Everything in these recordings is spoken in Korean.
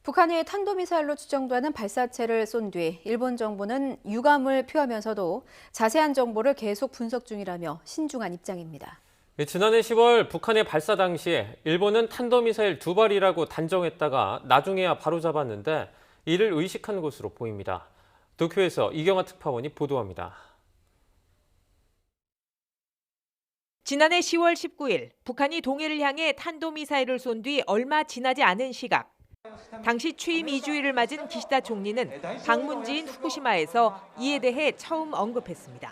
북한이 탄도미사일로 추정되는 발사체를 쏜 뒤 일본 정부는 유감을 표하면서도 자세한 정보를 계속 분석 중이라며 신중한 입장입니다. 지난해 10월 북한의 발사 당시에 일본은 탄도미사일 2발이라고 단정했다가 나중에야 바로잡았는데 이를 의식한 것으로 보입니다. 도쿄에서 이경아 특파원이 보도합니다. 지난해 10월 19일 북한이 동해를 향해 탄도미사일을 쏜 뒤 얼마 지나지 않은 시각. 당시 취임 2주일을 맞은 기시다 총리는 방문지인 후쿠시마에서 이에 대해 처음 언급했습니다.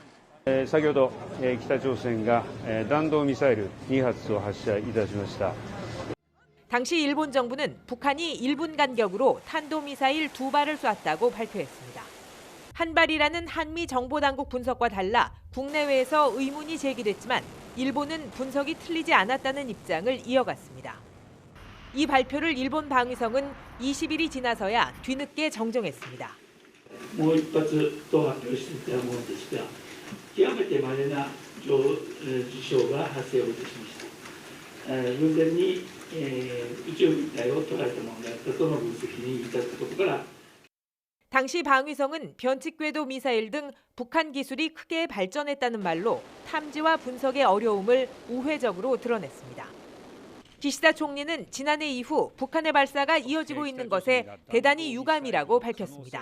先ほど北朝鮮が弾道ミサイル2発を発射いたしました。 당시 일본 정부는 북한이 1분 간격으로 탄도미사일 2발을 쐈다고 발표했습니다. 한 발이라는 한미 정보당국 분석과 달라 국내외에서 의문이 제기됐지만 일본은 분석이 틀리지 않았다는 입장을 이어갔습니다. 이 발표를 일본 방위성은 20일이 지나서야 뒤늦게 정정했습니다. もう一発と発表していたものでした。極めて稀な事象が発生をいたしました。偶然に宇宙物体を捉えたものであったとの分析に至ったことから 당시 방위성은 변칙궤도 미사일 등 북한 기술이 크게 발전했다는 말로 탐지와 분석의 어려움을 우회적으로 드러냈습니다. 기시다 총리는 지난해 이후 북한의 발사가 이어지고 있는 것에 대단히 유감이라고 밝혔습니다.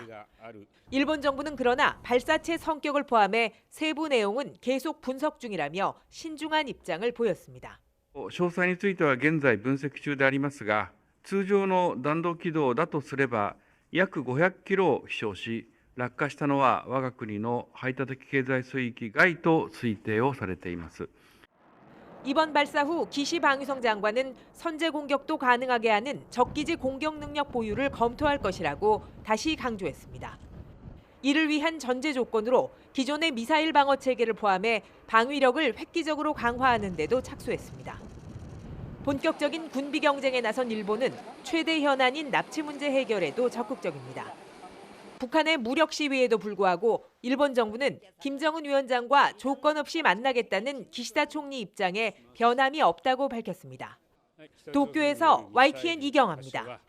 일본 정부는 그러나 발사체 성격을 포함해 세부 내용은 계속 분석 중이라며 신중한 입장을 보였습니다. 詳細については現在分析中でありますが、通常の弾道軌道だとすれば約500キロを飛翔し、落下したのは我が国の排他的経済水域外と推定をされています。 이번 발사 후 기시 방위성 장관은 선제 공격도 가능하게 하는 적기지 공격 능력 보유를 검토할 것이라고 다시 강조했습니다. 이를 위한 전제 조건으로 기존의 미사일 방어 체계를 포함해 방위력을 획기적으로 강화하는 데도 착수했습니다. 본격적인 군비 경쟁에 나선 일본은 최대 현안인 납치 문제 해결에도 적극적입니다. 북한의 무력 시위에도 불구하고 일본 정부는 김정은 위원장과 조건 없이 만나겠다는 기시다 총리 입장에 변함이 없다고 밝혔습니다. 도쿄에서 YTN 이경아입니다.